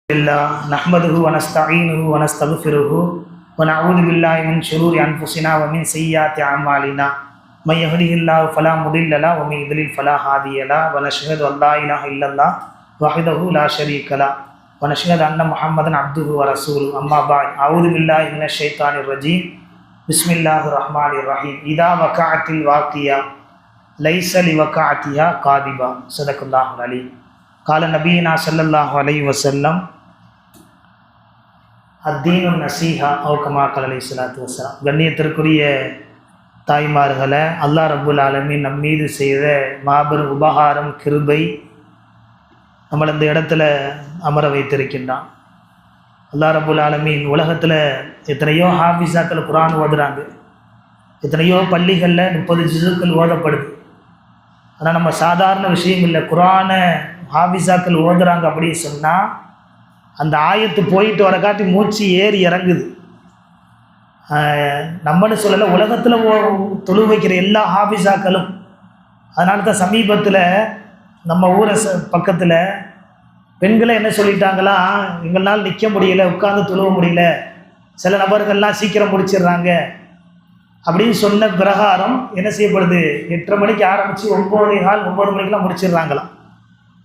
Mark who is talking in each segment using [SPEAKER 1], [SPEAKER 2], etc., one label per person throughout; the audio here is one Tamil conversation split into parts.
[SPEAKER 1] لله نحمده ونستعينه ونستغفره ونعوذ بالله من شرور أنفسنا ومن سيئات أعمالنا من يهده الله فلا مضل له ومن يضلل فلا هادي له ونشهد أن لا إله إلا الله وحده لا شريك له ونشهد أن محمدا عبده ورسوله أما بعد أعوذ بالله من الشيطان الرجيم بسم الله الرحمن الرحيم إذا وقعت الواقعة ليس لوقعتها كاذبة صدق الله العليم قال نبينا صلى الله عليه وسلم அத்தீனு நசீஹா கமா ஸல்லல்லாஹு அலைஹி வஸல்லம். கண்ணியத்திற்குரிய தாய்மார்களை, அல்லாஹ் ரப்புல் ஆலமீன் நம் மீது செய்த மாபெரும் உபகாரம் கிருபை, நம்மளை இந்த இடத்துல அமர வைத்திருக்கின்றான். அல்லாஹ் ரப்புல் ஆலமீன் உலகத்தில் எத்தனையோ ஹாஃபிஸாக்கள் குர்ஆன் ஓதுறாங்க, எத்தனையோ பள்ளிகளில் 30 ஜுஸுக்கள் ஓதப்படுது. ஆனால் நம்ம சாதாரண விஷயம் இல்லை, குர்ஆனை ஹாஃபிஸாக்கள் ஓதுறாங்க அப்படின்னு சொன்னால் அந்த ஆயத்து போயிட்டு வர காட்டி மூச்சு ஏறி இறங்குது. நம்மன்னு சொல்லலை, உலகத்தில் தொழு வைக்கிற எல்லா ஹாஃபிஸாக்களும். அதனால தான் சமீபத்தில் நம்ம ஊரை பக்கத்தில் பெண்களை என்ன சொல்லிட்டாங்களா, எங்களால் நிற்க முடியல, உட்காந்து தொழுவ முடியல, சில நபர்கள்லாம் சீக்கிரம் முடிச்சிடுறாங்க அப்படின்னு சொன்ன பிரகாரம் என்ன செய்யப்படுது, 8:30 மணிக்கு ஆரம்பித்து 9:15 மணிக்கெலாம் முடிச்சிடுறாங்களாம்.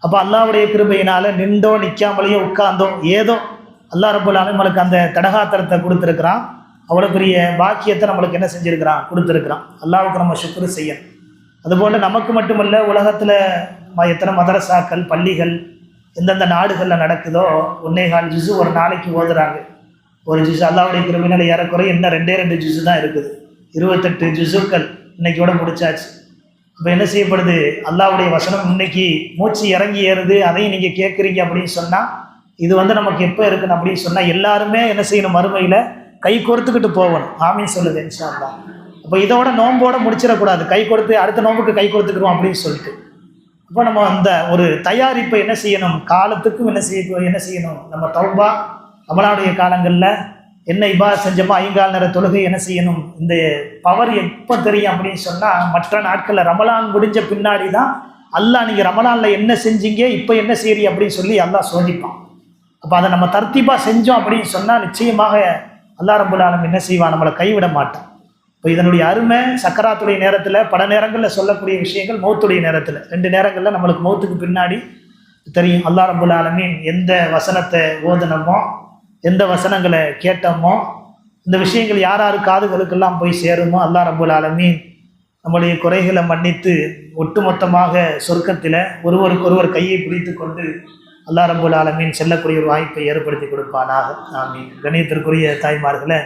[SPEAKER 1] அப்போ அல்லாஹ்வுடைய கிருபையினால் நின்றோ நிற்காமலையோ உட்கார்ந்தோ ஏதோ அல்லாஹ் ரப்புல் ஆலமீன் நம்மளுக்கு அந்த தடகாத்திரத்தை கொடுத்துருக்குறான். அவ்வளோ பெரிய பாக்கியத்தை நம்மளுக்கு என்ன செஞ்சுருக்கிறான், கொடுத்துருக்குறான். அல்லாஹ்வுக்கு நம்ம சுக்ரு செய்யணும். அதுபோல் நமக்கு மட்டுமல்ல, உலகத்தில் எத்தனை மதரசாக்கள் பள்ளிகள் எந்தெந்த நாடுகளில் நடக்குதோ 1.25 ஜுஸு ஒரு நாளைக்கு ஓதுறாங்க. ஒரு ஜுஸு அல்லாஹ்வுடைய கிருபையினால் ஏறக்குறைய இன்னும் 2 ஜுஸு தான் இருக்குது. 28 ஜுஸுக்கள் இன்னைக்கோட முடிச்சாச்சு. இப்போ என்ன செய்யப்படுது, அல்லாஹ்வுடைய வசனம் இன்னைக்கு மூச்சு இறங்கி ஏறுது, அதையும் நீங்கள் கேட்குறீங்க அப்படின்னு சொன்னால் இது நமக்கு எப்போ இருக்குன்னு அப்படின்னு சொன்னால் எல்லாருமே என்ன செய்யணும், மறுமையில் கை கொடுத்துக்கிட்டு போகணும். ஆமீன் சொல்லுது இன்ஷா அல்லாஹ். அப்போ இதோட நோம்போட முடிச்சிடக்கூடாது, கை கொடுத்து அடுத்த நோம்புக்கு கை கொடுத்துக்கிறோம் அப்படின்னு சொல்லிட்டு. அப்போ நம்ம அந்த ஒரு தயாரிப்பை என்ன செய்யணும், காலத்துக்கும் என்ன செய்யணும், நம்ம தௌபா ரமலானுடைய காலங்களில் என்ன இபாதத் செஞ்சோமோ 5 நேர தொழுகை என்ன செய்யணும். இந்த பவர் எப்போ தெரியும் அப்படின்னு சொன்னால், மற்ற நாட்களில் ரமலான் முடிஞ்ச பின்னாடி தான் அல்லாஹ் நீங்கள் ரமலானில் என்ன செஞ்சீங்க, இப்போ என்ன செய்றீ அப்படின்னு சொல்லி அல்லாஹ் சோதிப்பான். அப்போ அதை நம்ம தர்த்தீபாக செஞ்சோம் அப்படின்னு சொன்னால் நிச்சயமாக அல்லாஹ் ரப்புல் ஆலமீன் என்ன செய்வான், நம்மளை கைவிட மாட்டான். இப்போ இதனுடைய அருமை சக்கராத்துடைய நேரத்தில், பல நேரங்களில் சொல்லக்கூடிய விஷயங்கள் மௌத்துடைய நேரத்தில், 2 நேரங்களில் நம்மளுக்கு மௌத்துக்கு பின்னாடி தெரியும். அல்லாஹ் ரப்புல் ஆலமீன் எந்த வசனத்தை ஓதுனமோ, எந்த வசனங்களை கேட்டோமோ, இந்த விஷயங்கள் யார் யார் காதுகளுக்கெல்லாம் போய் சேருமோ அல்லாஹ் ரப்புல் ஆலமீன் நம்முடைய குறைகளை மன்னித்து ஒட்டுமொத்தமாக சொர்க்கத்தில் ஒருவருக்கொருவர் கையை பிடித்து கொண்டு அல்லாஹ் ரப்புல் ஆலமீன் செல்லக்கூடிய ஒரு வாய்ப்பை ஏற்படுத்தி கொடுப்பானாக. ஆமீன். கணியத்திற்குரிய தாய்மார்களை,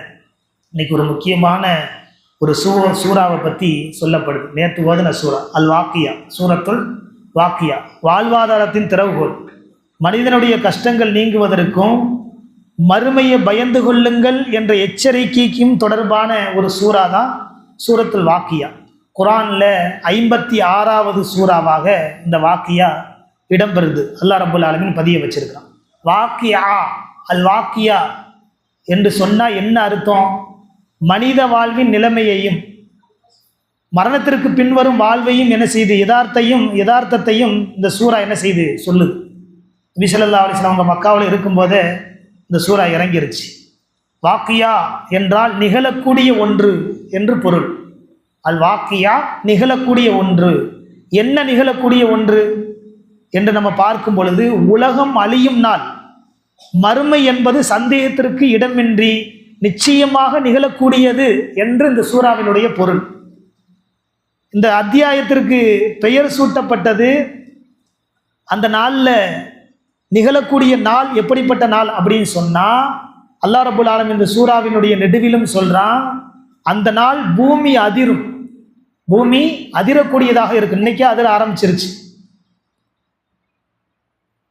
[SPEAKER 1] இன்றைக்கி ஒரு முக்கியமான ஒரு சூறாவை பற்றி சொல்லப்படுது. நேற்று ஓதுன சூறா அல் வாக்கியா, சூரத்துல் வாக்கியா, வாழ்வாதாரத்தின் திறவுகோல். மனிதனுடைய கஷ்டங்கள் நீங்குவதற்கும் மறுமையை பயந்து கொள்ளுங்கள் என்ற எச்சரிக்கைக்கும் தொடர்பான ஒரு சூறா தான் சூரத்துல் வாக்கியா. குர்ஆனில் 56வது சூறாவாக இந்த வாக்கியா இடம்பெறுது. அல்லாஹ் ரப்புல் ஆலமீன் பதிய வச்சிருக்கான். வாக்கியா, அல் வாக்கியா என்று சொன்னால் என்ன அர்த்தம், மனித வாழ்வின் நிலைமையையும் மரணத்திற்கு பின்வரும் வாழ்வையும் என்ன செய்து, யதார்த்தத்தையும் இந்த சூறா என்ன செய்து சொல்லுது. நபி ஸல்லல்லாஹு அலைஹி வஸல்லம் அவங்க மக்காவில் இருக்கும்போதே இந்த சூறா இறங்கிருச்சு. வாக்கியா என்றால் நிகழக்கூடிய ஒன்று என்று பொருள். அல் வாக்கியா நிகழக்கூடிய ஒன்று. என்ன நிகழக்கூடிய ஒன்று என்று நம்ம பார்க்கும் பொழுது, உலகம் அழியும் நாள், மறுமை என்பது சந்தேகத்திற்கு இடமின்றி நிச்சயமாக நிகழக்கூடியது என்று இந்த சூறாவினுடைய பொருள். இந்த அத்தியாயத்திற்கு பெயர் சூட்டப்பட்டது அந்த நாளில் நிகழக்கூடிய நாள் எப்படிப்பட்ட நாள் அப்படின்னு சொன்னால், அல்லாஹ் ரப்புல் ஆலமீன் இந்த சூறாவினுடைய நெடுவிலும் சொல்கிறான், அந்த நாள் பூமி அதிரும், பூமி அதிரக்கூடியதாக இருக்கு. இன்னைக்கே அதிர ஆரம்பிச்சிருச்சு.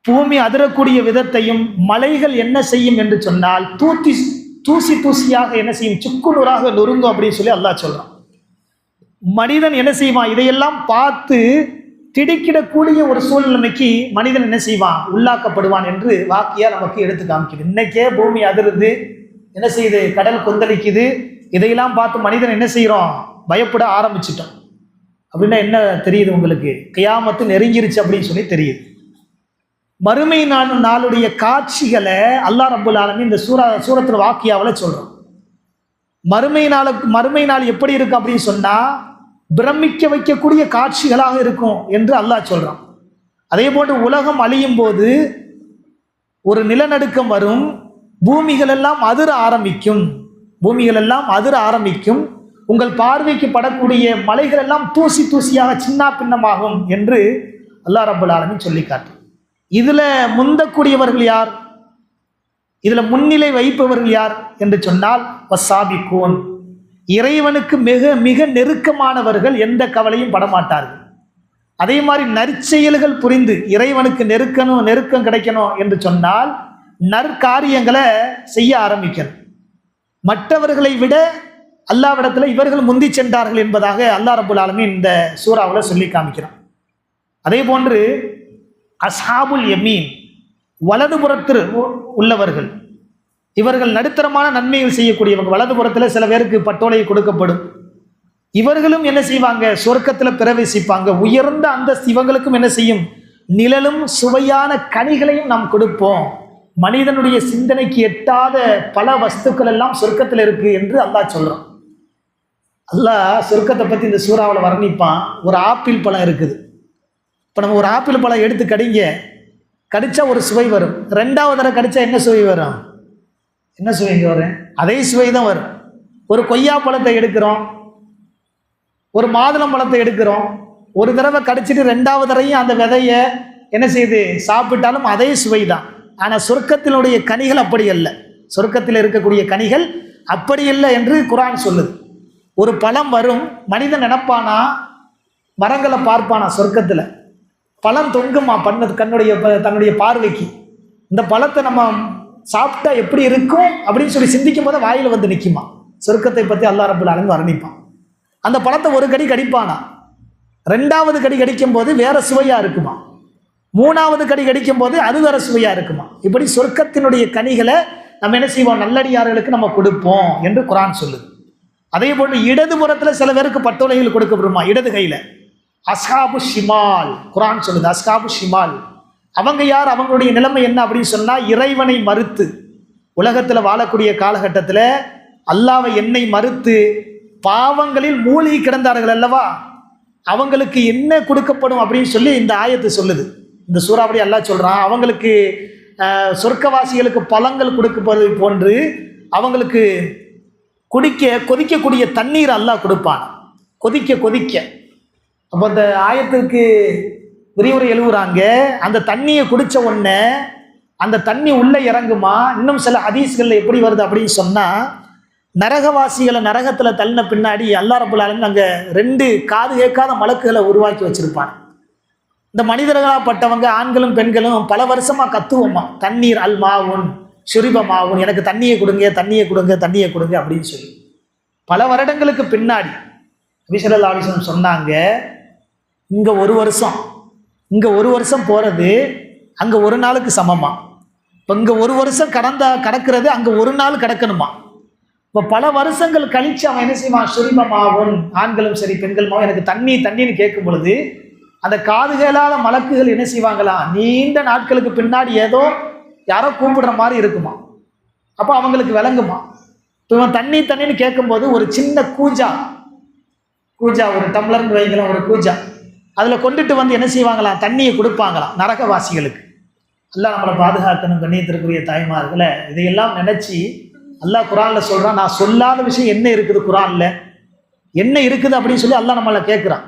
[SPEAKER 1] பூமி அதிரக்கூடிய விதத்தையும், மலைகள் என்ன செய்யும் என்று சொன்னால் தூசி தூசியாக என்ன செய்யும், சுக்குநூறாக நொறுங்கும் அப்படின்னு சொல்லி அல்லாஹ் சொல்கிறான். மனிதன் என்ன செய்வான், இதையெல்லாம் பார்த்து திடுக்கிடக்கூடிய ஒரு சூழ்நிலைமைக்கு மனிதன் என்ன செய்வான், உள்ளாக்கப்படுவான் என்று வாக்கியா நமக்கு எடுத்து காமிக்குது. இன்னைக்கே பூமி அதிருது, என்ன செய்யுது, கடல் கொந்தளிக்குது. இதையெல்லாம் பார்த்து மனிதன் என்ன செய்கிறோம், பயப்பட ஆரம்பிச்சிட்டோம். அப்படின்னா என்ன தெரியுது உங்களுக்கு, கியாமத்து நெருங்கிருச்சு அப்படின்னு சொல்லி தெரியுது. மறுமை நாளுடைய காட்சிகளை அல்லாஹ் ரப்பல் ஆலமீன் இந்த சூரத்துல் வாக்கியாவில் சொல்கிறோம். மறுமை நாள் எப்படி இருக்கு அப்படின்னு சொன்னால் பிரமிக்க வைக்கக்கூடிய காட்சிகளாக இருக்கும் என்று அல்லாஹ் சொல்கிறான். அதே போன்று உலகம் அழியும் போது ஒரு நிலநடுக்கம் வரும், பூமிகள் எல்லாம் அதிர ஆரம்பிக்கும், உங்கள் பார்வைக்கு படக்கூடிய மலைகள் எல்லாம் தூசி தூசியாக சின்ன பின்னமாகும் என்று அல்லாஹ் ரப்பல் ஆலமீன் சொல்லி காட்டு. இதில் முந்தக்கூடியவர்கள் யார், இதில் முன்னிலை வைப்பவர்கள் யார் என்று சொன்னால் வசாபிகூன், இறைவனுக்கு மிக மிக நெருக்கமானவர்கள், எந்த கவலையும் படமாட்டார்கள். அதே மாதிரி நற்செயல்கள் புரிந்து இறைவனுக்கு நெருக்கம் கிடைக்கணும் என்று சொன்னால் நற்காரியங்களை செய்ய ஆரம்பிக்கணும். மற்றவர்களை விட அல்லாஹ்விடத்தில் இவர்கள் முந்தி சென்றார்கள் என்பதாக அல்லாஹ் ரப்பல் ஆலமீன் இந்த சூறாவில் சொல்லி காமிக்கிறான். அதே போன்று அஸ்ஹாபுல் யமீன், வலதுபுறத்தில் உள்ளவர்கள், இவர்கள் நடுத்தரமான நன்மைகள் செய்யக்கூடியவங்க. வலதுபுறத்தில் சில பேருக்கு பட்டோலை கொடுக்கப்படும், இவர்களும் என்ன செய்வாங்க, சொர்க்கத்தில் பிரவேசிப்பாங்க. உயர்ந்த அந்தஸ்து இவங்களுக்கும் என்ன செய்யும், நிழலும் சுவையான கனிகளையும் நாம் கொடுப்போம். மனிதனுடைய சிந்தனைக்கு எட்டாத பல வஸ்துக்கள் எல்லாம் சொர்க்கத்தில் இருக்கு என்று அல்லாஹ் சொல்றான். அல்லாஹ் சொர்க்கத்தை பற்றி இந்த சூறாவில் வர்ணிப்பான். ஒரு ஆப்பிள் பழம் இருக்குது. இப்போ நம்ம ஒரு ஆப்பிள் பழம் எடுத்து கடிச்சா ஒரு சுவை வரும். ரெண்டாவது தடவை கடிச்சா என்ன சுவை வரும், என்ன சுவை இங்கே வரும், அதே சுவை தான் வரும். ஒரு கொய்யா பழத்தை எடுக்கிறோம், ஒரு மாதுளம் பழத்தை எடுக்கிறோம், ஒரு தடவை கடிச்சிட்டு ரெண்டாவது தடவையும் அந்த விதையை என்ன செய்யுது சாப்பிட்டாலும் அதே சுவை தான். ஆனால் சொர்க்கத்தினுடைய கனிகள் அப்படி அல்ல, சொர்க்கத்தில் இருக்கக்கூடிய கனிகள் அப்படி இல்லை என்று குர்ஆன் சொல்லுது. ஒரு பழம் வரும், மனிதன் நினைப்பானா மரங்களை பார்ப்பானா, சொர்க்கத்தில் பழம் தொங்குமா தன்னுடைய பார்வைக்கு, இந்த பழத்தை நம்ம சாப்பிட்டா எப்படி இருக்கும் அப்படின்னு சொல்லி சிந்திக்கும் போது வாயில் வந்து நிற்குமா. சொர்க்கத்தை பற்றி அல்லாஹ் ரப்பல் ஆலமீன் வர்ணிப்பான். அந்த பழத்தை ஒரு கடி கடிப்பானா, ரெண்டாவது கடி கடிக்கும் போது வேற சுவையா இருக்குமா, மூணாவது கடி கடிக்கும் போது அது வேற சுவையா இருக்குமா. இப்படி சொர்க்கத்தினுடைய கனிகளை நம்ம என்ன செய்வோம், நல்லடியார்களுக்கு நம்ம கொடுப்போம் என்று குர்ஆன் சொல்லுது. அதே போன்று இடதுபுறத்தில் சில பேருக்கு பட்டோலைகள் கொடுக்கப்படுமா, இடது கையில். அஸ்ஹாபு ஷிமால், குர்ஆன் சொல்லுது அஸ்ஹாபு ஷிமால். அவங்க யார், அவங்களுடைய நிலைமை என்ன அப்படின்னு சொன்னால், இறைவனை மறுத்து உலகத்தில் வாழக்கூடிய காலகட்டத்தில் அல்லாஹ்வை என்னை மறுத்து பாவங்களில் மூழ்கி கிடந்தார்கள் அல்லவா, அவங்களுக்கு என்ன கொடுக்கப்படும் அப்படின்னு சொல்லி இந்த ஆயத்து சொல்லுது. இந்த சூறாவளி அல்லாஹ் சொல்கிறான், அவங்களுக்கு சொர்க்கவாசிகளுக்கு பழங்கள் கொடுக்கப்படுவது போன்று அவங்களுக்கு கொதிக்கக்கூடிய தண்ணீர் அல்லாஹ் கொடுப்பான். கொதிக்க அப்போ அந்த ஆயத்துக்கு விரிவுரை எழுவுறாங்க. அந்த தண்ணியை குடித்த உடனே அந்த தண்ணி உள்ளே இறங்குமா. இன்னும் சில ஹதீஸ்களில் எப்படி வருது அப்படின்னு சொன்னால், நரகவாசிகளை நரகத்தில் தள்ளின பின்னாடி அல்லாஹ் ரப்பல் ஆலமீன் அங்கே 2 காது கேட்காத மலக்குகளை உருவாக்கி வச்சிருப்பான். இந்த மனிதர்களாகப்பட்டவங்க ஆண்களும் பெண்களும் பல வருஷமாக கத்துவோமா, தண்ணீர் அல் மாவுன் ஷுரிபமாவும், எனக்கு தண்ணியை கொடுங்க அப்படின்னு சொல்லி. பல வருடங்களுக்கு பின்னாடி நபி ஸல்லல்லாஹு அலைஹி வஸல்லம் சொன்னாங்க, இங்கே ஒரு வருஷம் போகிறது அங்கே ஒரு நாளுக்கு சமமா. இப்போ இங்கே ஒரு வருஷம் கடக்கிறது அங்கே ஒரு நாள் கடக்கணுமா. இப்போ பல வருஷங்கள் கழித்து அவன் என்ன செய்வான், ஷுரிபமாவும், ஆண்களும் சரி பெண்களுமாவும் எனக்கு தண்ணின்னு கேட்கும் பொழுது அந்த காதுகளால மலக்குகள் என்ன செய்வாங்களாம், நீண்ட நாட்களுக்கு பின்னாடி ஏதோ யாரோ கூப்பிடுற மாதிரி இருக்குமா. அப்போ அவங்களுக்கு விளங்குமா. இப்போ இவன் தண்ணின்னு கேட்கும்போது ஒரு சின்ன கூஜா ஒரு டம்ளர்னு வைக்கலாம், ஒரு கூஜா அதில் கொண்டுட்டு வந்து என்ன செய்வாங்களாம், தண்ணியை கொடுப்பாங்களாம் நரகவாசிகளுக்கு. அல்லாஹ் நம்மளை பாதுகாக்கணும். கண்ணியத்திற்குரிய தாய்மார்களை இதையெல்லாம் நினச்சி அல்லாஹ் குர்ஆனில் சொல்கிறான், நான் சொல்லாத விஷயம் என்ன இருக்குது குர்ஆனில், என்ன இருக்குது அப்படின்னு சொல்லி அல்லாஹ் நம்மளை கேட்குறான்.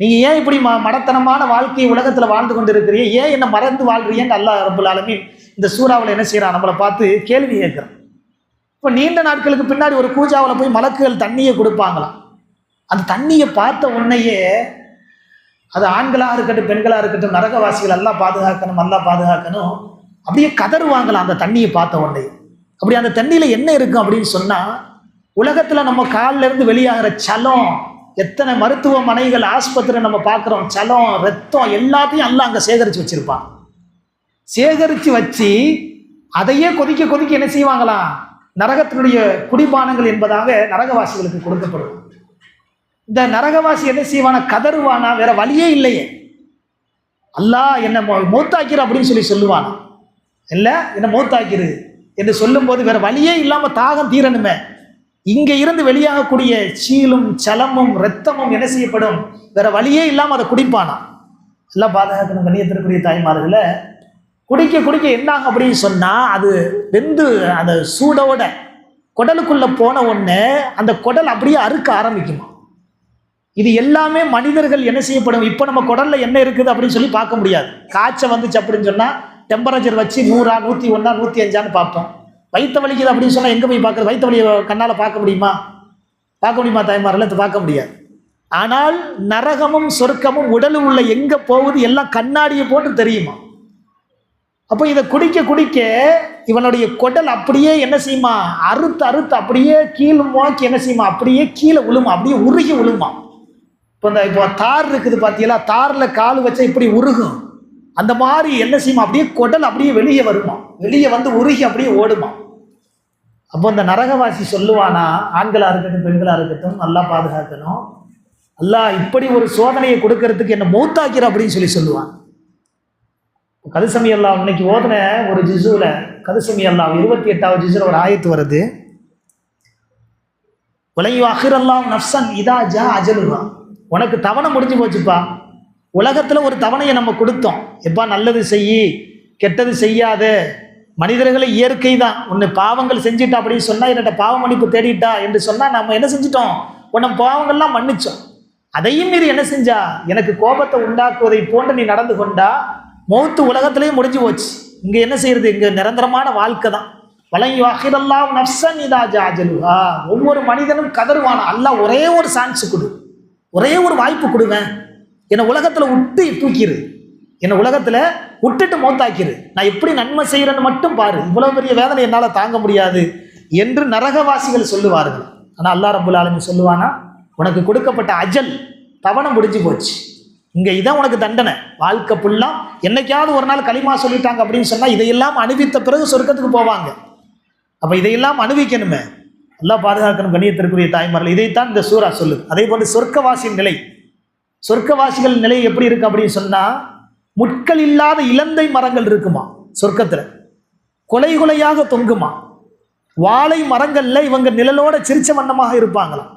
[SPEAKER 1] நீங்கள் ஏன் இப்படி மடத்தனமான வாழ்க்கையை உலகத்தில் வாழ்ந்து கொண்டு இருக்கிறீங்க, ஏன் என்ன மறந்து வாழ்றீங்கன்னு அல்லாஹ் ரப்பல் ஆலமீன் இந்த சூறாவில் என்ன செய்கிறான், நம்மளை பார்த்து கேள்வி கேட்குறான். இப்போ நீண்ட நாட்களுக்கு பின்னாடி ஒரு கூஜாவில் போய் மலக்குகள் தண்ணியை கொடுப்பாங்களாம். அந்த தண்ணியை பார்த்த உடனேயே அது ஆண்களாக இருக்கட்டும் பெண்களாக இருக்கட்டும் நரகவாசிகள் எல்லாம் பாதுகாக்கணும் அப்படியே கதறுவாங்களாம் அந்த தண்ணியை பார்த்த உடனே. அப்படி அந்த தண்ணியில் என்ன இருக்கும் அப்படின்னு சொன்னால், உலகத்தில் நம்ம காலில் இருந்து வெளியாகிற சலம், எத்தனை மருத்துவமனைகள் ஆஸ்பத்திரி நம்ம பார்க்குறோம், சலம் ரத்தம் எல்லாத்தையும் எல்லாம் அங்கே சேகரித்து வச்சுருப்பான். சேகரித்து வச்சு அதையே கொதிக்க என்ன செய்வாங்களாம், நரகத்தினுடைய குடிபானங்கள் என்பதாக நரகவாசிகளுக்கு கொடுக்கப்படும். இந்த நரகவாசி என்ன செய்வானா, கதறுவானா, வேற வழியே இல்லையே. அல்லாஹ் என்னை மௌத்தாக்கிரு அப்படின்னு சொல்லுவானா, இல்லை என்னை மௌத்தாக்கிரு என்று சொல்லும்போது வேற வழியே இல்லாமல் தாகம் தீரணுமே, இங்கே இருந்து வெளியாகக்கூடிய சீலும் சலமும் இரத்தமும் என்ன செய்யப்படும், வேற வழியே இல்லாமல் அதை குடிப்பானா. எல்லாம் பாதுகாக்கணும் கண்ணியத்திற்குரிய தாய்மார்களை. குடிக்க குடிக்க என்னாகும் அப்படின்னு சொன்னால், அது வெந்து அந்த சூடோட குடலுக்குள்ளே போன உடனே அந்த குடல் அப்படியே அறுக்க ஆரம்பிக்குமா. இது எல்லாமே மனிதர்கள் என்ன செய்யப்படும். இப்போ நம்ம குடலில் என்ன இருக்குது அப்படின்னு சொல்லி பார்க்க முடியாது. காய்ச்சல் வந்துச்சு அப்படின்னு சொன்னால் டெம்பரேச்சர் வச்சு 100, 101, 105 பார்ப்போம். வயிற்று வலிக்குது அப்படின்னு சொன்னால் எங்கே போய் பார்க்குறது? வயிற்று வலியை கண்ணால் பார்க்க முடியுமா? தாய்மாரில் பார்க்க முடியாது. ஆனால் நரகமும் சொர்க்கமும் உடலில் உள்ள எங்கே போகுது எல்லாம் கண்ணாடியை போட்டு தெரியுமா. அப்போ இதை குடிக்க குடிக்க இவனுடைய குடல் அப்படியே என்ன செய்யுமா, அறுத்து அறுத்து அப்படியே கீழே நோக்கி என்ன செய்யுமா, அப்படியே கீழே விழுமா, அப்படியே உருகி விழுமா. இப்போ தார் இருக்குது பார்த்தீங்களா, தாரில் கால் வச்சா இப்படி உருகும், அந்த மாதிரி என்ன செய்யுமா, அப்படியே குடல் அப்படியே வெளியே வருமா, வெளியே வந்து உருகி அப்படியே ஓடுமா. அப்போ இந்த நரகவாசி சொல்லுவானா, ஆண்களாக இருக்கட்டும் பெண்களாக இருக்கட்டும், நல்லா பாதுகாக்கணும், அல்லாஹ் இப்படி ஒரு சோதனையை கொடுக்கறதுக்கு என்ன மௌத்தாக்கிற அப்படின்னு சொல்லுவான். கதுசமி அல்லாஹ் இன்னைக்கு ஓதன ஒரு ஜிசுல, கதுசமி அல்லாஹ் 28வது ஜிசுல ஒரு ஆயத்து வருது, உலகி அஹிரல்லாம் நஃப்சன் இதா ஜா அஜலுஹா. உனக்கு தவணை முடிஞ்சு போச்சுப்பா. உலகத்தில் ஒரு தவணையை நம்ம கொடுத்தோம், எப்பா நல்லது செய்யி கெட்டது செய்யாத. மனிதர்களை இயற்கை தான், உன்னை பாவங்கள் செஞ்சிட்டா அப்படின்னு சொன்னால், என்னட்ட பாவ மன்னிப்பு தேடிட்டா என்று சொன்னால் நம்ம என்ன செஞ்சிட்டோம், உன்னை பாவங்கள்லாம் மன்னிச்சோம். அதையும் மீறி என்ன செஞ்சா, எனக்கு கோபத்தை உண்டாக்குவதை போன்று நீ நடந்து கொண்டா, மௌத்து உலகத்திலேயே முடிஞ்சு போச்சு. இங்கே என்ன செய்யறது, இங்கே நிரந்தரமான வாழ்க்கை தான். வலையுஹிரல்லாஹு நஃப்ஸன் இதா ஜா அஜலுஹா. ஒவ்வொரு மனிதனும் கதறுவானா, அல்லாஹ் ஒரே ஒரு சான்ஸ் கொடு, ஒரே ஒரு வாய்ப்பு கொடுவேன், என்னை உலகத்தில் விட்டு தூக்கிடு, என்னை உலகத்தில் விட்டுட்டு மௌத்தாக்கிரு, நான் எப்படி நன்மை செய்கிறேன்னு மட்டும் பாரு, இவ்வளோ பெரிய வேதனை என்னால் தாங்க முடியாது என்று நரகவாசிகள் சொல்லுவார்கள். ஆனால் அல்லாஹ் ரப்புல் ஆலமீன் சொல்லுவானா, உனக்கு கொடுக்கப்பட்ட அஜல் தவணை முடிஞ்சு போச்சு, இங்கே இதான் உனக்கு தண்டனை. வாழ்க்கை ஃபுல்லாக என்னைக்காவது ஒரு நாள் களிமா சொல்லிட்டாங்க அப்படின்னு சொன்னால் இதையெல்லாம் அனுபவித்த பிறகு சொர்க்கத்துக்கு போவாங்க. அப்போ இதையெல்லாம் அனுபவிக்கணுமே, எல்லாம் பாதுகாக்கணும் கண்ணியத்திற்குரிய தாய்மார்கள். இதைத்தான் இந்த சூரா சொல்லுது. அதே போல் சொர்க்கவாசியின் நிலை, சொர்க்கவாசிகள் நிலை எப்படி இருக்கு அப்படின்னு சொன்னால், முட்கள் இல்லாத இலந்தை மரங்கள் இருக்குமா சொர்க்கத்தில், கொலை கொலையாக தொங்குமா. வாழை மரங்கள்ல இவங்க நிழலோட சிரிச்ச வண்ணமாக இருப்பாங்களாம்.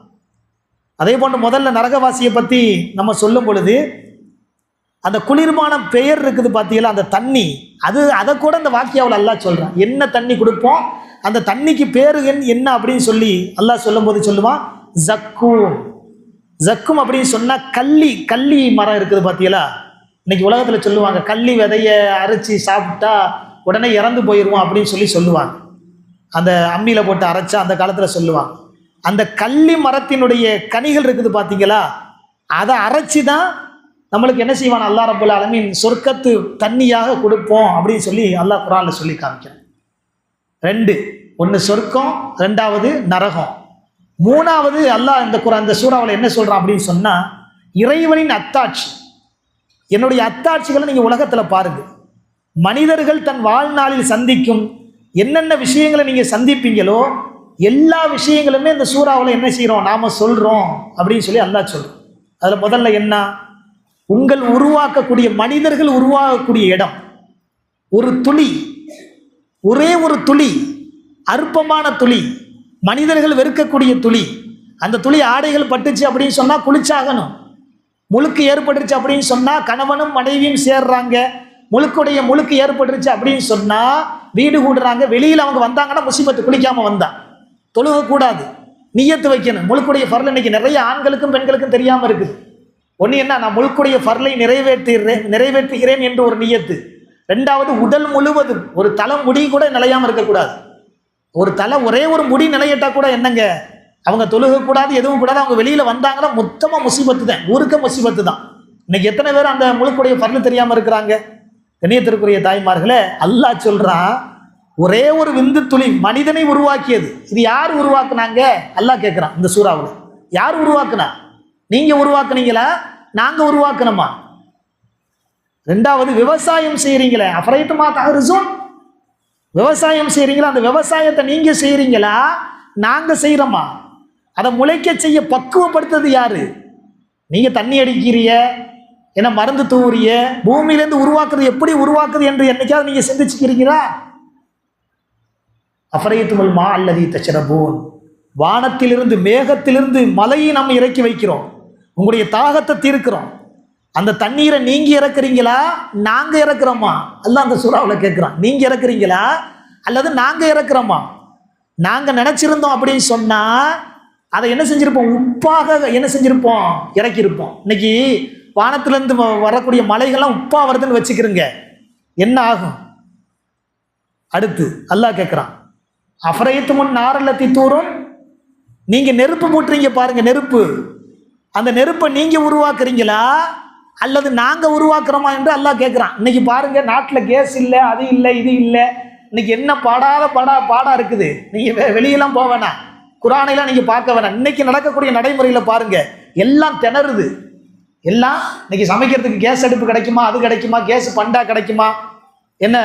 [SPEAKER 1] அதே போன்று முதல்ல நரகவாசியை பற்றி நம்ம சொல்லும் பொழுது, அந்த குளிர்மான பெயர் இருக்குது பார்த்தீங்களா, அந்த தண்ணி, அதை கூட அந்த வாக்கியாவில் அல்லாஹ் சொல்கிறான். என்ன தண்ணி கொடுப்போம், அந்த தண்ணிக்கு பேரு என்ன அப்படின்னு சொல்லி அல்லாஹ் சொல்லும் போது சொல்லுவான், ஜக்கும். ஜக்கும் அப்படின்னு சொன்னால் கள்ளி மரம் இருக்குது பார்த்தீங்களா. இன்னைக்கு உலகத்தில் சொல்லுவாங்க, கள்ளி விதையை அரைச்சி சாப்பிட்டா உடனே இறந்து போயிடுவோம் அப்படின்னு சொல்லுவாங்க. அந்த அம்மியில் போட்டு அரைச்சா அந்த காலத்தில் சொல்லுவாங்க. அந்த கள்ளி மரத்தினுடைய கனிகள் இருக்குது பார்த்தீங்களா, அதை அரைச்சி தான் நம்மளுக்கு என்ன செய்வான் அல்லாஹ் ரப்புல் ஆலமீன் சொர்க்கத்து தண்ணியாக கொடுப்போம் அப்படின்னு சொல்லி அல்லாஹ் குர்ஆனில் சொல்லி காமிக்கிறான். 2, ஒன்று சொர்க்கம், 2வது நரகம், 3வது அல்லாஹ் இந்த சூறாவில் என்ன சொல்கிறான் அப்படின்னு சொன்னால், இறைவனின் அத்தாட்சி. என்னுடைய அத்தாட்சிகளை நீங்கள் உலகத்தில் பாருங்க. மனிதர்கள் தன் வாழ்நாளில் சந்திக்கும் என்னென்ன விஷயங்களை நீங்கள் சந்திப்பீங்களோ எல்லா விஷயங்களுமே இந்த சூறாவில் என்ன செய்கிறோம், நாம் சொல்கிறோம் அப்படின்னு சொல்லி அல்லாஹ் சொல்கிறோம். அதில் முதல்ல என்ன, உங்கள் உருவாக்கக்கூடிய மனிதர்கள் உருவாகக்கூடிய இடம் ஒரு துளி, ஒரே ஒரு துளி, அற்பமான துளி, மனிதர்கள் வெறுக்கக்கூடிய துளி. அந்த துளி ஆடைகள் பட்டுச்சு அப்படின்னு சொன்னால் குளிச்சாகணும். முழுக்கு ஏற்பட்டுருச்சு அப்படின்னு சொன்னால் கணவனும் மனைவியும் சேர்றாங்க, முழுக்கு ஏற்பட்டுருச்சு அப்படின்னு சொன்னால் வீடு கூடுறாங்க. வெளியில் அவங்க வந்தாங்கன்னா முசீபத்து, குளிக்காமல் வந்தா தொழுகக்கூடாது, நிய்யத்து வைக்கணும். முழுக்குடைய ஃபர்ல் இன்னைக்கு நிறைய ஆண்களுக்கும் பெண்களுக்கும் தெரியாமல் இருக்குது. ஒன்று என்ன, நான் முழுக்குடைய ஃபர்லை நிறைவேற்றுகிறேன் என்று ஒரு நிய்யத்து. 2வது உடல் முழுவதும் ஒரு தலை முடி கூட நிலையாமல் இருக்கக்கூடாது. ஒரு தலை ஒரே ஒரு முடி நிலையிட்டா கூட என்னங்க, அவங்க தொழுகக்கூடாது, எதுவும் கூடாது. அவங்க வெளியில் வந்தாங்கன்னா மொத்தமாக முசீபத்து தான், ஊருக்க முசீபத்து தான். இன்னைக்கு எத்தனை பேர் அந்த முழுக்குடைய ஃபர்ல் தெரியாமல் இருக்கிறாங்க. கண்ணியத்திற்குரிய தாய்மார்களே, அல்லாஹ் சொல்கிறான், ஒரே ஒரு விந்து துளி மனிதனை உருவாக்கியது. இது யார் உருவாக்குனாங்க அல்லாஹ் கேட்குறான் இந்த சூறாவில். யார் உருவாக்குனா, நீங்கள் உருவாக்குனீங்களா, நாங்கள் உருவாக்கணுமா? 2வது விவசாயம் செய்கிறீங்களே, அஃபரைத்துமா தஹ்ருஸூன், விவசாயம் செய்கிறீங்களா, அந்த விவசாயத்தை நீங்கள் செய்கிறீங்களா, நாங்கள் செய்கிறோமா? அதை முளைக்க செய்ய பக்குவப்படுத்துறது யாரு? நீங்கள் தண்ணி அடிக்கிறீங்க, என்ன மருந்து தூவுறிய, பூமியிலேருந்து உருவாக்குறது எப்படி உருவாக்குது என்று என்னைக்காவது நீங்க சிந்திச்சுக்கிறீங்களா? அஃபரைத்துமுல் மா அல்லதி தஷ்ரபூன், வானத்திலிருந்து மேகத்திலிருந்து மலையை நம்ம இறக்கி வைக்கிறோம், உங்களுடைய தாகத்தை தீர்க்கிறோம். அந்த தண்ணீரை நீங்க இறக்குறீங்களா நாங்க இறக்குறோமா? அல்லாஹ் அந்த சூறாவில் கேட்குறான். நீங்க இறக்குறீங்களா அல்லது நாங்க இறக்குறோமா? நாங்க நினைச்சிருந்தோம் அப்படின்னு சொன்னா அதை என்ன செஞ்சிருப்போம்? உப்பாக என்ன செஞ்சிருப்போம்? இறக்கியிருப்போம். இன்னைக்கு வானத்திலிருந்து வரக்கூடிய மலைகள்லாம் உப்பா வருதுன்னு வச்சுக்கிறீங்க, என்ன ஆகும்? அடுத்து அல்லாஹ் கேட்குறான், அஃபரைத்துமுன் நாரல்லத்தி தூரும், நீங்க நெருப்பு மூட்டுறீங்க பாருங்க, நெருப்பு, அந்த நெருப்பை நீங்க உருவாக்குறீங்களா அல்லது நாங்க உருவாக்குறோமா என்று அல்லாஹ் கேட்குறான். இன்னைக்கு பாருங்க, நாட்டில் கேஸ் இல்லை, அது இல்லை, இது இல்லை, இன்னைக்கு என்ன பாடா இருக்குது. நீங்க வெளியெல்லாம் போக வேணாம், குரானையெல்லாம் நீங்க பார்க்க வேணாம். இன்னைக்கு நடக்கக்கூடிய நடைமுறையில் பாருங்க, எல்லாம் திணறுது. எல்லாம் இன்னைக்கு சமைக்கிறதுக்கு கேஸ் அடுப்பு கிடைக்குமா, அது கிடைக்குமா, கேஸ் பண்டா கிடைக்குமா, என்ன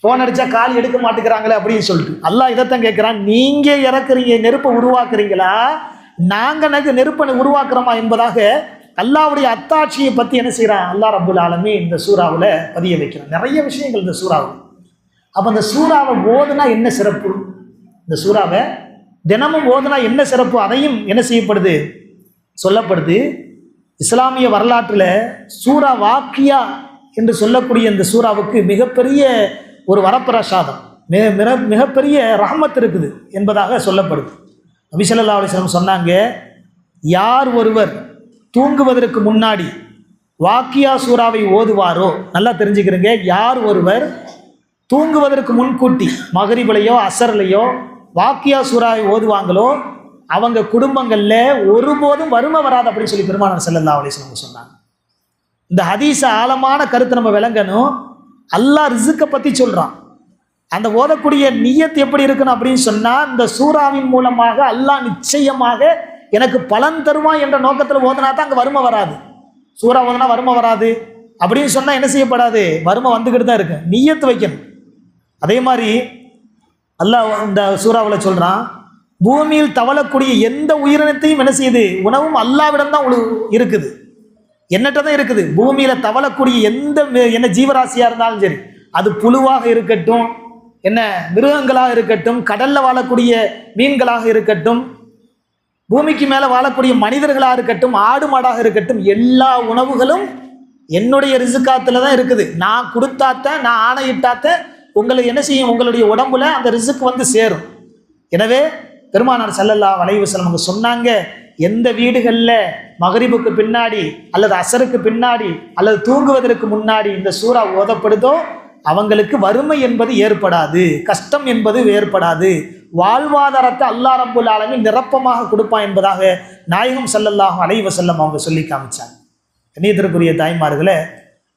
[SPEAKER 1] ஃபோன் அடிச்சா கால் எடுக்க மாட்டேங்கிறாங்களே அப்படின்னு சொல்லிட்டு அல்லாஹ் இதைத்தான் கேட்குறான். நீங்க இறக்குறீங்க, நெருப்பை உருவாக்குறீங்களா நாங்க நெருப்பை உருவாக்குறோமா என்பதாக அல்லாஹ்வுடைய அத்தாட்சியை பற்றி என்ன செய்கிறான் அல்லாஹ் ரப்புல் ஆலமீன் இந்த சூறாவில் பதிய வைக்கிறான். நிறைய விஷயங்கள் இந்த சூறாவில். அப்போ இந்த சூறாவை ஓதுனா என்ன சிறப்பு, இந்த சூறாவை தினமும் ஓதுனா என்ன சிறப்பு, அதையும் என்ன செய்யப்படுது, சொல்லப்படுது. இஸ்லாமிய வரலாற்றில் சூரா வாக்கியா என்று சொல்லக்கூடிய இந்த சூறாவுக்கு மிகப்பெரிய ஒரு வரப்பிரசாதம், மிகப்பெரிய ரஹ்மத் இருக்குது என்பதாக சொல்லப்படுது. நபி ஸல்லல்லாஹு அலைஹி வஸல்லம் சொன்னாங்க, யார் ஒருவர் தூங்குவதற்கு முன்னாடி வாக்கியா சூறாவை ஓதுவாரோ, நல்லா தெரிஞ்சுக்கிறீங்க, யார் ஒருவர் தூங்குவதற்கு முன்கூட்டி மகரிபிலையோ அசர்லையோ வாக்கியா சூறாவை ஓதுவாங்களோ அவங்க குடும்பங்களில் ஒருபோதும் வறுமை வராது அப்படின்னு சொல்லி பெருமானார் ஸல்லல்லாஹு அலைஹி வஸல்லம் சொன்னாங்க. இந்த ஹதீஸ ஆழமான கருத்தை நம்ம விளங்கணும். அல்லாஹ் ரிஸ்கை பற்றி சொல்கிறான். அந்த ஓதக்கூடிய நியத் எப்படி இருக்கணும் அப்படின்னு சொன்னால், இந்த சூறாவின் மூலமாக அல்லாஹ் நிச்சயமாக எனக்கு பலன் தருவான் என்ற நோக்கத்தில் ஓதுனா தான் அங்கே வறுமை வராது. சூறா ஓதுனா வறுமை வராது அப்படின்னு சொன்னால் என்ன செய்யப்படாது, வறுமை வந்துக்கிட்டு தான் இருக்கு. நியத்து வைக்கணும். அதே மாதிரி அல்லாஹ் இந்த சூறாவில் சொல்கிறான், பூமியில் தவழக்கூடிய எந்த உயிரினத்தையும் என்ன செய்யுது, உணவும் அல்லாவிடம் தான் இருக்குது, என்னட்ட தான் இருக்குது. பூமியில் தவழக்கூடிய என்ன ஜீவராசியாக இருந்தாலும் சரி, அது புழுவாக இருக்கட்டும், என்ன மிருகங்களாக இருக்கட்டும், கடலில் வாழக்கூடிய மீன்களாக இருக்கட்டும், பூமிக்கு மேலே வாழக்கூடிய மனிதர்களாக இருக்கட்டும், ஆடு மாடாக இருக்கட்டும், எல்லா உணவுகளும் என்னுடைய ரிசுக்காத்தில் தான் இருக்குது. நான் கொடுத்தாத்த, நான் ஆணையிட்டாத்த உங்களை என்ன செய்யும், உங்களுடைய உடம்புல அந்த ரிசுக்கு வந்து சேரும். எனவே பெருமானார் ஸல்லல்லாஹு அலைஹி வஸல்லம் அவங்க சொன்னாங்க, எந்த வீடுகளில் மகரிபுக்கு பின்னாடி அல்லது அசருக்கு பின்னாடி அல்லது தூங்குவதற்கு முன்னாடி இந்த சூறா ஓதப்படுதோ அவங்களுக்கு வறுமை என்பது ஏற்படாது, கஷ்டம் என்பது ஏற்படாது, வாழ்வாதாரத்தை அல்லாஹ் ரப்புல் ஆலமீன் நிரப்பமாக கொடுப்பான் என்பதாக நாயகம் ஸல்லல்லாஹு அலைஹி வஸல்லம் அவங்க சொல்லி காமிச்சாங்க. கண்ணியத்திற்குரிய தாய்மார்களே,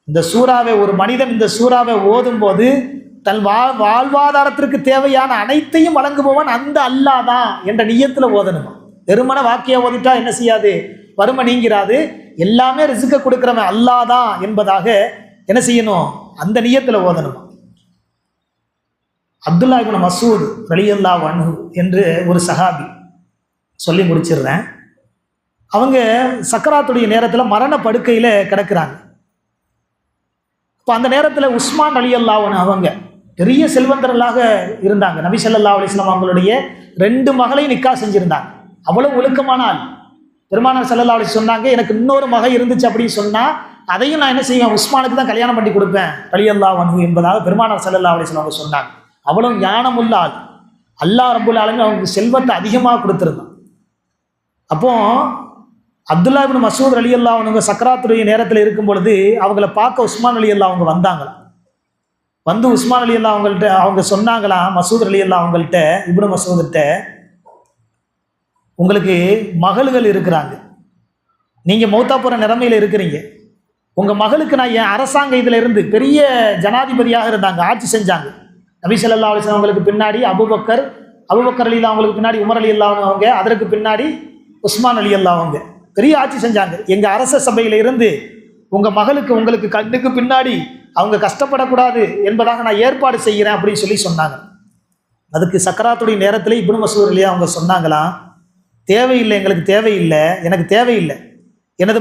[SPEAKER 1] இந்த சூறாவை ஒரு மனிதன் இந்த சூறாவை ஓதும்போது தன் வாழ்வாதாரத்திற்கு தேவையான அனைத்தையும் வழங்குபவன் அந்த அல்லாஹ் தான் என்ற நியத்தில் ஓதணுமா. வெறுமன வாக்கிய ஓதிட்டா என்ன செய்யாது, வறுமை நீங்கிறாது. எல்லாமே ரிஸ்க கொடுக்குறவன் அல்லாஹ் தான் என்பதாக என்ன செய்யணும், அந்த நியத்தில் ஓதணுமா. அப்துல்லா இப்னு மஸ்ஊத் ரலியல்லாஹு அன்ஹு என்று ஒரு சஹாபி, சொல்லி முடிச்சிடுறேன். அவங்க சக்கராத்துடைய நேரத்தில் மரண படுக்கையில் கிடக்கிறாங்க. இப்போ அந்த நேரத்தில் உஸ்மான் ரலியல்லாஹு அன்ஹு அவங்க பெரிய செல்வந்தர்களாக இருந்தாங்க. நபி ஸல்லல்லாஹு அலைஹி வஸல்லம் அவங்களுடைய 2 மகளையும் நிக்கா செஞ்சுருந்தாங்க. அவ்வளவு ஒழுக்கமான ஆள். பெருமானார் ஸல்லல்லாஹு அலைஹி சொன்னாங்க, எனக்கு இன்னொரு மகை இருந்துச்சு அப்படின்னு சொன்னால் அதையும் நான் என்ன செய்வேன், உஸ்மானுக்கு தான் கல்யாணம் பண்ணி கொடுப்பேன் ரலியல்லாஹு அன்ஹு என்பதாக பெருமானார் ஸல்லல்லாஹு அலைஹி வஸல்லம் சொன்னாங்க. அவ்வளவு ஞானமுள்ள ஆள். அல்லாஹ் ரப்புல் ஆலமீன் அவங்களுக்கு செல்வத்தை அதிகமாக கொடுத்துருந்தான். அப்போ அப்துல்லா இப்னு மஸ்ஊத் ரலியல்லாஹு அன்ஹு சக்கராத்துடைய நேரத்தில் இருக்கும் பொழுது அவங்கள பார்க்க உஸ்மான் ரலியல்லாஹு அவங்க வந்தாங்களாம். வந்து உஸ்மான் ரலியல்லாஹு அவங்கள்ட்ட அவங்க சொன்னாங்களாம், மஸ்ஊத் ரலியல்லாஹு அவங்கள்ட்ட, இப்னு மஸ்ஊத்கிட்ட, உங்களுக்கு மகள்கள் இருக்கிறாங்க, நீங்கள் மௌத்தா போகிற நிலைமையில் இருக்கிறீங்க, உங்கள் மகளுக்கு நான் என் அரசாங்க இதில் இருந்து பெரிய ஜனாதிபதியாக இருந்தாங்க, ஆட்சி செஞ்சாங்க. நபி ஸல்லல்லாஹு அலைஹி வஸல்லம் அவங்களுக்கு பின்னாடி அபூபக்கர் ரலியல்லாஹு அவங்களுக்கு பின்னாடி உமர் ரலியல்லாஹு அவங்க, அதற்கு பின்னாடி உஸ்மான் ரலியல்லாஹு அவங்க பெரிய ஆட்சி செஞ்சாங்க. எங்கள் அரச சபையில் இருந்து உங்கள் மகளுக்கு உங்களுக்கு கண்ணுக்கு பின்னாடி அவங்க கஷ்டப்படக்கூடாது என்பதாக நான் ஏற்பாடு செய்கிறேன் அப்படின்னு சொல்லி சொன்னாங்க. அதுக்கு சக்கராத்துடைய நேரத்தில் இப்னு மஸ்ஊத் ரலியல்லாஹு அவங்க சொன்னாங்களாம், தேவையில்லை, எங்களுக்கு தேவையில்லை, எனக்கு தேவையில்லை, எனது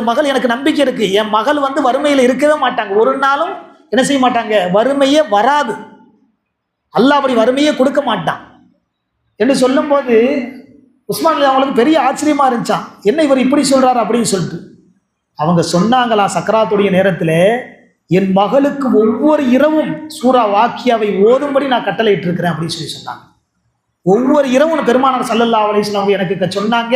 [SPEAKER 1] மகள் எனக்கு நம்பிக்கை இருக்கு, என் மகள் வந்து வறுமையில் இருக்கவே மாட்டாங்க, ஒரு நாளும் என்ன செய்ய மாட்டாங்க, வறுமையே வராது, அல்லாஹ் அப்படி வறுமையே கொடுக்க மாட்டான் என்று சொல்லும்போது உஸ்மான் அவங்களுக்கு பெரிய ஆச்சரியமா இருந்துச்சான். என்ன இவர் இப்படி சொல்றாரு அப்படின்னு சொல்லிட்டு அவங்க சொன்னாங்களா, சக்கராத்துடைய நேரத்தில் என் மகளுக்கு ஒவ்வொரு இரவும் சூரா வாக்கியாவை ஓதும்படி நான் கட்டளையிட்டு இருக்கிறேன் அப்படின்னு சொன்னாங்க. ஒவ்வொரு இரவும் பெருமானார் ஸல்லல்லாஹு அலைஹி வஸல்லம் எனக்கு சொன்னாங்க,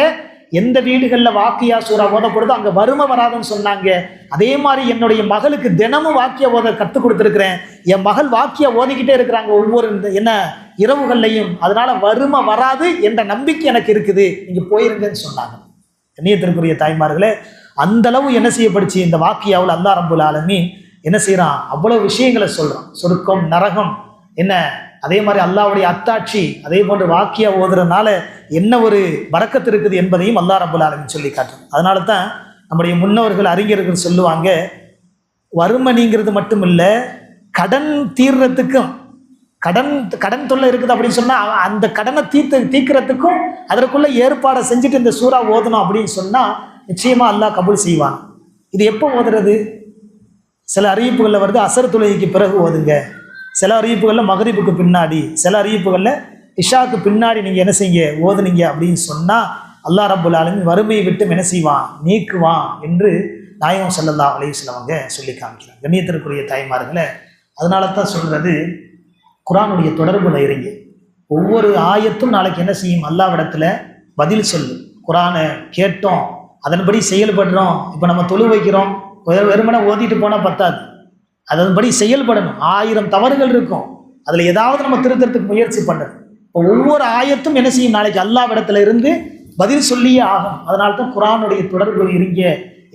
[SPEAKER 1] எந்த வீடுகளில் வாக்கியா சூரா ஓதப்படுதோ அங்கே வறுமை வராதுன்னு சொன்னாங்க. அதே மாதிரி என்னுடைய மகளுக்கு தினமும் வாக்கிய ஓத கற்றுக் கொடுத்துருக்கிறேன். என் மகள் வாக்கியா ஓதிக்கிட்டே இருக்கிறாங்க ஒவ்வொரு என்ன இரவுகள்லையும், அதனால வறுமை வராது என்ற நம்பிக்கை எனக்கு இருக்குது, நீங்க போயிருங்கன்னு சொன்னாங்க. கண்ணியத்திற்குரிய தாய்மார்களே, அந்த அளவு என்ன செய்யப்படுச்சு இந்த வாக்கியாவில் அல்லாஹ் ரப்புல் ஆலமீன் என்ன செய்யறான், அவ்வளவு விஷயங்களை சொல்றான். சொர்க்கம், நரகம் என்ன, அதே மாதிரி அல்லாஹ்வுடைய அத்தாட்சி, அதே போன்று வாக்கியா ஓதுறதுனால என்ன ஒரு பரக்கத்து இருக்குது என்பதையும் அல்லாஹ் ரப்புல் ஆலமீன் சொல்லி காட்டுறான். அதனால தான் நம்முடைய முன்னோர்கள் அறிஞர்கள் சொல்லுவாங்க, வறுமை நீங்கிறது மட்டும் இல்லை, கடன் தீர்றதுக்கும், கடன் தொல்லை இருக்குது அப்படின்னு சொன்னா அந்த கடனை தீர்க்கிறதுக்கும் அதற்குள்ள ஏற்பாடை செஞ்சுட்டு இந்த சூறா ஓதணும் அப்படின்னு சொன்னா நிச்சயமா அல்லாஹ் கபூல் செய்வான். இது எப்போ ஓதுறது? சில அறிவிப்புகளில் வருது அசர் தொழுகைக்கு பிறகு ஓதுங்க, சில அறிவிப்புகளில் மகரிபுக்கு பின்னாடி, சில அறிவிப்புகளில் இஷாவுக்கு பின்னாடி நீங்கள் என்ன செய்ய ஓதுனீங்க அப்படின்னு சொன்னால் அல்லாஹ் ரப்புல் ஆலமீன் வறுமையை விட்டு என்ன செய்வான், நீக்குவான் என்று நாயகம் ஸல்லல்லாஹு அலைஹி வஸல்லம் அவங்க சொல்லி காமிக்கிறாங்க. கண்ணியத்திற்குரிய தாய்மார்களே, அதனால தான் சொல்கிறது, குர்ஆனுடைய தொடர்புல இருங்க. ஒவ்வொரு ஆயத்தும் நாளைக்கு என்ன செய்யும், அல்லாஹ்விடத்தில் பதில் சொல்லு. குர்ஆனை கேட்டோம், அதன்படி செயல்படுறோம். இப்போ நம்ம தொழு வைக்கிறோம், வெறுமனை ஓதிட்டு போனால் பத்தாது, அதன்படி செயல்படணும். 1000 தவறுகள் இருக்கும், அதில் ஏதாவது நம்ம திருத்தறதுக்கு முயற்சி பண்ணணும். இப்போ ஒவ்வொரு ஆயத்தும் என்ன செய்யும், நாளைக்கு அல்லாஹ்விடத்தில் இருந்து பதில் சொல்லியே ஆகும். அதனால தான் குர்ஆனுடைய தொடர்பு இருங்க.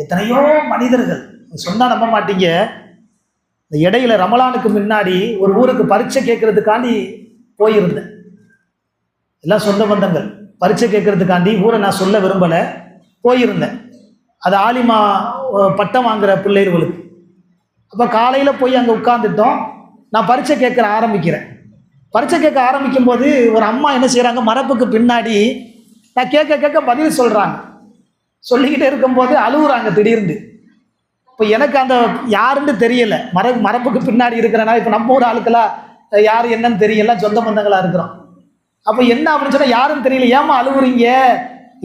[SPEAKER 1] எத்தனையோ மனிதர்கள் சொன்னால் நம்ப மாட்டீங்க, இந்த இடையில ரமலானுக்கு முன்னாடி ஒரு ஊருக்கு பரீட்சை கேட்கறதுக்காண்டி போயிருந்தேன். எல்லாம் சொந்த பந்தங்கள் பரீட்சை கேட்கறதுக்காண்டி, ஊரை நான் சொல்ல விரும்பலை, போயிருந்தேன். அது ஆலிமா பட்டம் வாங்குற பிள்ளைகளுக்கு. அப்போ காலையில் போய் அங்கே உட்காந்துட்டோம். நான் பரீட்சை ஆரம்பிக்கிறேன். பரீட்சை கேட்க ஆரம்பிக்கும் போது ஒரு அம்மா என்ன செய்கிறாங்க, மரப்புக்கு பின்னாடி நான் கேட்க பதில் சொல்கிறாங்க. சொல்லிக்கிட்டே இருக்கும்போது அழுகுறாங்க திடீர்னு. இப்போ எனக்கு அந்த யாருன்னு தெரியலை, மரப்புக்கு பின்னாடி இருக்கிறனால. இப்போ நம்ம ஊர் ஆளுக்கெல்லாம் யார் என்னன்னு தெரியல, சொந்த பந்தங்களாக இருக்கிறோம். அப்போ என்ன அப்படின்னு சொன்னால் யாருன்னு தெரியல, ஏமா அழுகுறீங்க,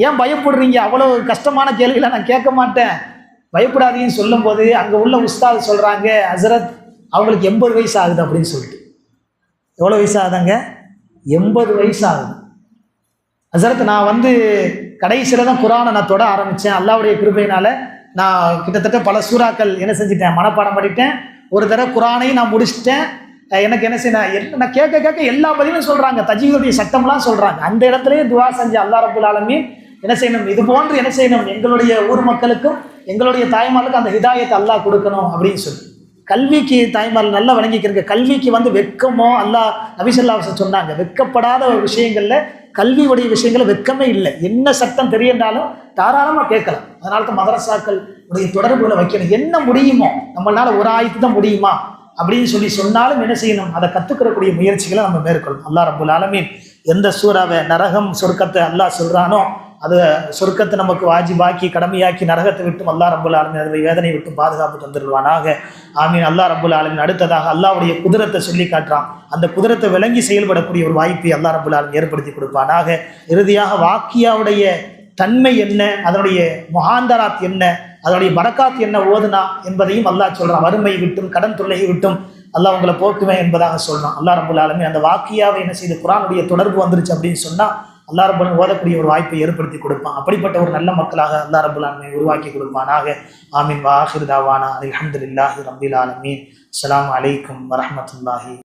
[SPEAKER 1] ஏன் பயப்படுறீங்க, அவ்வளோ கஷ்டமான கேள்வியெல்லாம் நான் கேட்க மாட்டேன், பயப்படாதீங்கன்னு சொல்லும்போது அங்கே உள்ள உஸ்தாது சொல்கிறாங்க, ஹசரத் அவங்களுக்கு 80 வயசு ஆகுது அப்படின்னு சொல்லிட்டு. எவ்வளோ வயசு ஆகுதாங்க? 80 வயசு ஆகுது. ஹசரத் நான் வந்து கடைசியில் தான் குர்ஆனை நான் தொட ஆரம்பித்தேன். அல்லாஹ்வுடைய கிருபையினால் நான் கிட்டத்தட்ட பல சூறாக்கள் என்ன செஞ்சுட்டேன், மனப்பாடம் பண்ணிட்டேன். ஒரு தடவை குர்ஆனையும் நான் முடிச்சுட்டேன். எனக்கு என்ன செய்ய, நான் கேட்க எல்லா பதிலும் சொல்கிறாங்க, தஜ்வீதுடைய சட்டம்லாம் சொல்கிறாங்க. அந்த இடத்துலையே துவா செஞ்சு அல்லாஹ் ரப்புல் ஆலமீன் என்ன செய்யணும், இது போன்று என்ன செய்யணும், எங்களுடைய ஊர் மக்களுக்கும் எங்களுடைய தாய்மார்களுக்கும் அந்த ஹிதாயத்தை அல்லாஹ் கொடுக்கணும் அப்படின்னு சொல்லி. கல்விக்கு தாய்மார்கள் நல்லா வழங்கிக்கிறங்க. கல்விக்கு வந்து வெட்கமோ, அல்லாஹ் நபி ஸல்லல்லாஹு அலைஹி வஸல்லம் சொன்னாங்க, வெட்கப்படாத விஷயங்களில் கல்வியுடைய விஷயங்கள வெட்கமே இல்லை. என்ன சட்டம் தெரியண்டாலும் தாராளமாக கேட்கலாம். அதனால தான் மதரசாக்கள் உடைய தொடர்புகளை வைக்கணும். என்ன முடியுமோ, நம்மளால ஒரு ஆயத்து தான் முடியுமா அப்படின்னு சொன்னாலும் என்ன செய்யணும், அதை கற்றுக்கிறக்கூடிய முயற்சிகளை நம்ம மேற்கொள்ளணும். அல்லாஹ் ரப்புல் ஆலமீன் எந்த சூறாவை நரகம் சொர்க்கத்தை அல்லாஹ் சொல்கிறானோ அது சொர்க்கத்தை நமக்கு வாஜிபாக்கி கடமையாக்கி நரகத்தை விட்டும் அல்லாஹ் ரப்புல் ஆலமீன் அதில் வேதனை விட்டு பாதுகாப்பு தந்துடுவானாக. ஆமீன். அல்லாஹ் ரப்புல் ஆலமீன் அடுத்ததாக அல்லாஹ்வுடைய குதிரத்தை சொல்லி காட்டுறான். அந்த குதிரத்தை விளங்கி செயல்படக்கூடிய ஒரு வாய்ப்பை அல்லாஹ் ரப்புல் ஆலமீன் ஏற்படுத்தி கொடுப்பானாக. இறுதியாக வாக்கியாவுடைய தன்மை என்ன, அதனுடைய முஹாந்தராத் என்ன, அதனுடைய பரக்காத் என்ன ஓதுனா என்பதையும் அல்லாஹ் சொல்கிறான். வறுமை விட்டும் கடன் தொல்லையை விட்டும் அல்லாஹ் உங்களை போக்குவேன் என்பதாக சொல்கிறான். அல்லாஹ் ரப்புல் ஆலமீன் அந்த வாக்கியாவை என்ன செய்து குர்ஆனுடைய தொடர்பு வந்துருச்சு அப்படின்னு சொன்னால் அல்லாஹ் ரப்புல் ஆலமீன் ஓதக்கூடிய ஒரு வாய்ப்பை ஏற்படுத்தி கொடுப்பான். அப்படிப்பட்ட ஒரு நல்ல மக்களாக அல்லாஹ் ரப்புல் ஆலமீன் உருவாக்கி கொடுப்பானாக. ஆமீன். வ ஆகிரு தாவானா அல்ஹம்துலில்லாஹி ரப்பில் ஆலமீன். அஸ்ஸலாமு அலைக்கும் வரஹ்மத்துல்லாஹி.